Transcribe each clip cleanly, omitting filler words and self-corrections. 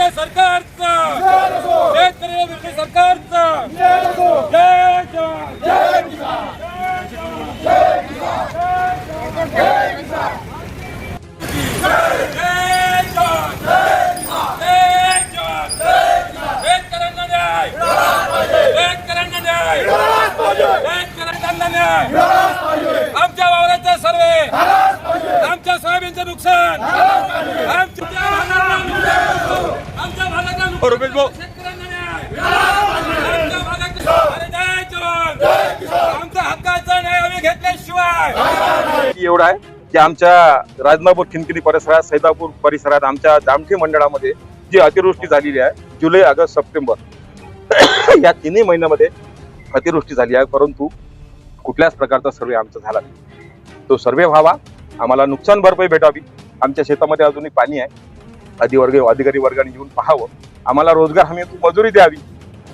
विखे सरकारचा शेतकरी विखे सरकारचा जय जवान जय किसान जय किसान जय किसान जय जवान जय किसान जय जवान जय किसान शेतकऱ्यांना न्याय शेतकऱ्यांना न्याय शेतकऱ्यांना न्याय आमच्या वावराचा सर्वे आमच्या सोयाबीनचं नुकसान आमच्या भागाचा आमच्या हक्काचा न्याय आम्ही घेतल्याशिवाय एवढा आहे की आमच्या राजनापूर खिनकिनी परिसरात सैदापूर परिसरात आमच्या जामठी मंडळामध्ये जी अतिवृष्टी झालेली आहे जुलै ऑगस्ट सप्टेंबर या तिन्ही महिन्यामध्ये अतिवृष्टी झाली आहे, परंतु कुठल्याच प्रकारचा सर्वे आमचा झाला नाही. तो सर्वे व्हावा, आम्हाला नुकसान भरपाई भेटावी. आमच्या शेतामध्ये अजूनही पाणी आहे, अधिकारी वर्गाने येऊन पाहावं, आम्हाला रोजगार हमी मजुरी द्यावी,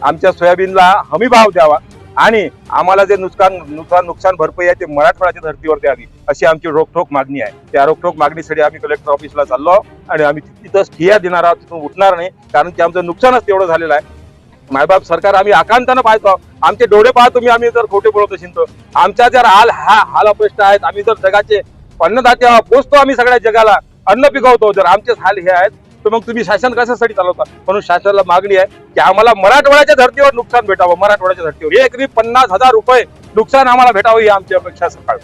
आमच्या सोयाबीनला हमी भाव द्यावा आणि आम्हाला जे नुकसान भरपाई आहे ते मराठवाड्याच्या धर्तीवर द्यावी अशी आमची रोखठोक मागणी आहे. त्या रोखठोक मागणीसाठी आम्ही कलेक्टर ऑफिसला चाललो आणि आम्ही तिथंच ठिय्या देणार आहोत, तिथून उठणार नाही, कारण की आमचं नुकसानच तेवढं झालेलं आहे. मायबाप सरकार आम्ही आकांतानं पाहतो, आमचे डोळे पाहतो. आम्ही जर खोटे बोलत असेल तर आमच्या जर हाल अपेष्ट आहेत, आम्ही जर जगाचे अन्नदाते पोचतो, आम्ही सगळ्या जगाला अन्न पिकवतो, जर आमचेच हाल हे आहेत तर मग तुम्ही शासन कशासाठी चालवता. म्हणून शासनाला मागणी आहे की आम्हाला मराठवाड्याच्या धर्तीवर नुकसान भेटावं, मराठवाड्याच्या धर्तीवर एकरी 50,000 रुपये नुकसान आम्हाला भेटावं ही आमची अपेक्षा सकाळ.